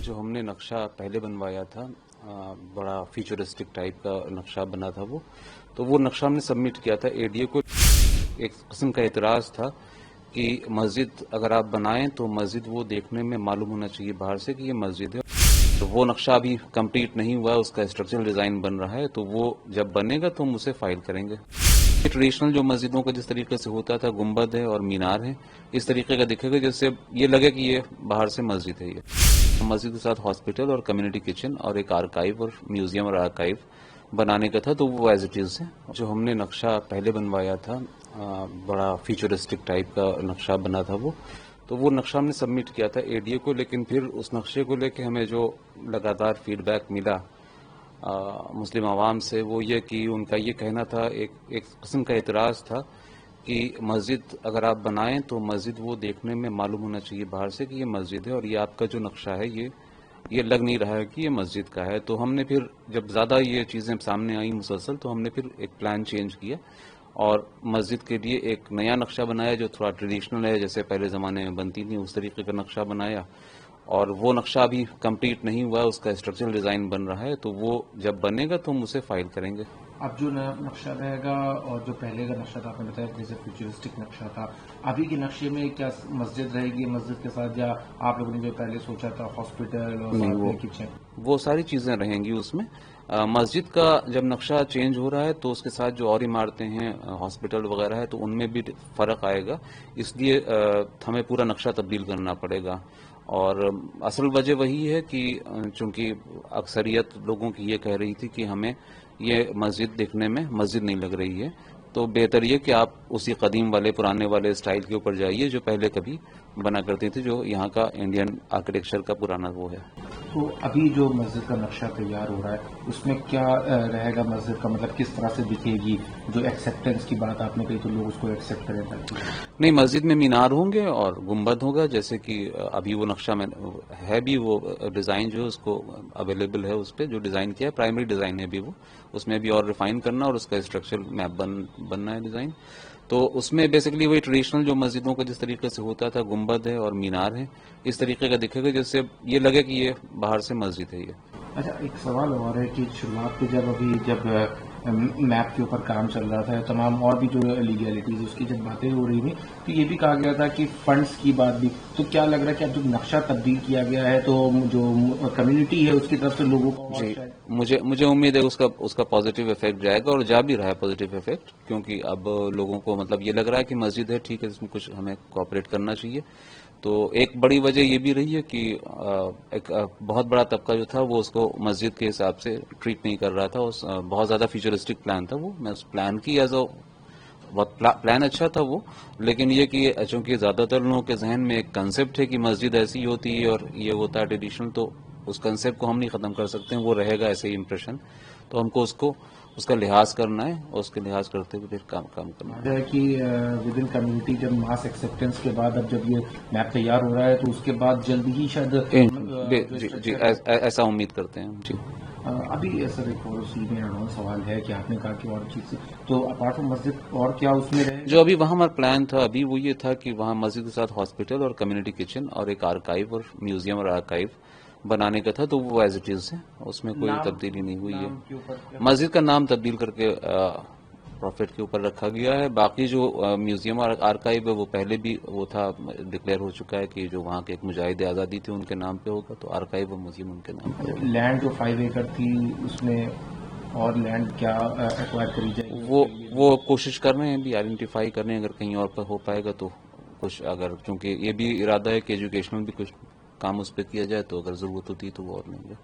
जो हमने नक्शा पहले बनवाया था बड़ा फ्यूचरिस्टिक टाइप का नक्शा बना था वो नक्शा हमने सबमिट किया था एडीए को। एक किस्म का एतराज़ था कि मस्जिद अगर आप बनाएं तो मस्जिद वो देखने में मालूम होना चाहिए बाहर से कि ये मस्जिद है। तो वो नक्शा अभी कंप्लीट नहीं हुआ, उसका स्ट्रक्चरल डिज़ाइन बन रहा है, तो वो जब बनेगा तो हम उसे फाइल करेंगे। ट्रेडिशनल जो मस्जिदों का जिस तरीके से होता था, गुंबद है और मीनार है, इस तरीके का दिखेगा जैसे ये लगे कि ये बाहर से मस्जिद है। ये मस्जिद के साथ हॉस्पिटल और कम्युनिटी किचन और एक आर्काइव और म्यूजियम और आर्काइव बनाने का था, तो वो एज इट इज़ है। जो हमने नक्शा पहले बनवाया था बड़ा फ्यूचरिस्टिक टाइप का नक्शा बना था तो वो नक्शा हमने सबमिट किया था एडीए को, लेकिन फिर उस नक्शे को लेके हमें जो लगातार फीडबैक मिला मुस्लिम आवाम से, वो ये कि उनका ये कहना था, एक किस्म का एतराज़ था कि मस्जिद अगर आप बनाएं तो मस्जिद वो देखने में मालूम होना चाहिए बाहर से कि ये मस्जिद है, और ये आपका जो नक्शा है ये लग नहीं रहा है कि ये मस्जिद का है। तो हमने फिर जब ज़्यादा ये चीज़ें सामने आई मुसलसल, तो हमने फिर एक प्लान चेंज किया और मस्जिद के लिए एक नया नक्शा बनाया जो थोड़ा ट्रेडिशनल है, जैसे पहले ज़माने में बनती थी उस तरीके का नक्शा बनाया। और वो नक्शा अभी कंप्लीट नहीं हुआ, उसका स्ट्रक्चरल डिज़ाइन बन रहा है, तो वो जब बनेगा तो हम उसे फाइल करेंगे। अब जो नया नक्शा रहेगा और जो पहले का नक्शा था, आपने बताया जैसे फ्यूचरिस्टिक नक्शा था, अभी के नक्शे में क्या मस्जिद रहेगी मस्जिद के साथ, या आप लोगों ने जो पहले सोचा था हॉस्पिटल और किचन, वो सारी चीज़ें रहेंगी उसमें। मस्जिद का जब नक्शा चेंज हो रहा है तो उसके साथ जो और इमारतें हैं, हॉस्पिटल वगैरह है, तो उनमें भी फ़र्क आएगा, इसलिए हमें पूरा नक्शा तब्दील करना पड़ेगा। और असल वजह वही है कि चूंकि अक्सरियत लोगों की ये कह रही थी कि हमें ये मस्जिद देखने में मस्जिद नहीं लग रही है, तो बेहतर ये कि आप उसी कदीम वाले पुराने वाले स्टाइल के ऊपर जाइए जो पहले कभी बना करते थे, जो यहाँ का इंडियन आर्किटेक्चर का पुराना वो है। तो अभी जो मस्जिद का नक्शा तैयार हो रहा है उसमें क्या रहेगा मस्जिद का, मतलब किस तरह से दिखेगी? जो एक्सेप्टेंस की बात आपने कही तो लोग उसको एक्सेप्ट करें ताकि नहीं, मस्जिद में मीनार होंगे और गुंबद होगा, जैसे कि अभी वो नक्शा में है भी, वो डिज़ाइन जो उसको अवेलेबल है, उस पर जो डिज़ाइन किया है प्राइमरी डिज़ाइन है अभी वो, उसमें भी और रिफाइन करना और उसका स्ट्रक्चर मैप बनना है डिज़ाइन। तो उसमें बेसिकली वही ट्रेडिशनल जो मस्जिदों का जिस तरीके से होता था, गुंबद है और मीनार है, इस तरीके का दिखेगा जैसे ये लगे कि ये बाहर से मस्जिद है ये। अच्छा, एक सवाल और है कि शुरुआत में जब मैप के ऊपर काम चल रहा था, तमाम और भी जो लीगैलिटीज उसकी जब बातें हो रही थी, तो ये भी कहा गया था कि फंड्स की बात भी, तो क्या लग रहा है कि अब जब नक्शा तब्दील किया गया है तो जो कम्युनिटी है उसकी तरफ से लोगों को जी, मुझे उम्मीद है उसका पॉजिटिव इफेक्ट जाएगा, और जा भी रहा है पॉजिटिव इफेक्ट, क्योंकि अब लोगों को मतलब ये लग रहा है कि मस्जिद है, ठीक है, इसमें कुछ हमें कोऑपरेट करना चाहिए। तो एक बड़ी वजह ये भी रही है कि एक बहुत बड़ा तबका जो था वो उसको मस्जिद के हिसाब से ट्रीट नहीं कर रहा था, बहुत ज़्यादा फ्यूचरिस्टिक प्लान था वो, मैं उस प्लान की बहुत प्लान अच्छा था वो, लेकिन ये कि चूँकि ज़्यादातर लोगों के जहन में एक कंसेप्ट है कि मस्जिद ऐसी होती है और ये होता है ट्रेडिशनल, तो उस कंसेप्ट को हम नहीं ख़त्म कर सकते हैं, वो रहेगा ऐसे ही इम्प्रेशन। तो हमको उसका लिहाज करना है और उसके लिहाज करते हुए फिर काम करना है कि विद इन कम्युनिटी जब मास एक्सेप्टेंस के बाद अब जब ये मैप तैयार हो रहा है तो उसके बाद जल्द ही शायद जी ऐसा उम्मीद करते हैं जी। अभी सर एक और उसी में सवाल है कि आपने कहा कि और चीज़, तो अपार्ट फ्रॉम मस्जिद और क्या उसमें रहे? जो अभी वहाँ हमारा प्लान था अभी वो ये था कि वहाँ मस्जिद के साथ हॉस्पिटल और कम्युनिटी किचन और एक आर्काइव और म्यूजियम और आर्काइव बनाने का था, तो वो एज इट इज़ है, उसमें कोई तब्दीली नहीं हुई है। मस्जिद का नाम तब्दील करके प्रॉफिट के ऊपर रखा गया है। बाकी जो म्यूजियम और आर्काइव है वो पहले भी वो था, डिक्लेयर हो चुका है कि जो वहाँ के एक मुजाहिद आज़ादी थे उनके नाम पे होगा, तो आर्काइव और म्यूजियम उनके नाम पे। लैंड जो 5 एकड़ थी उसमें और लैंड क्या एक्वायर करी जाए, वो कोशिश कर रहे हैं, भी आइडेंटिफाई कर रहे हैं, अगर कहीं और पर हो पाएगा तो कुछ, अगर क्योंकि ये भी इरादा है कि एजुकेशनल भी कुछ काम उस पर किया जाए, तो अगर ज़रूरत होती है तो वो और लेंगे।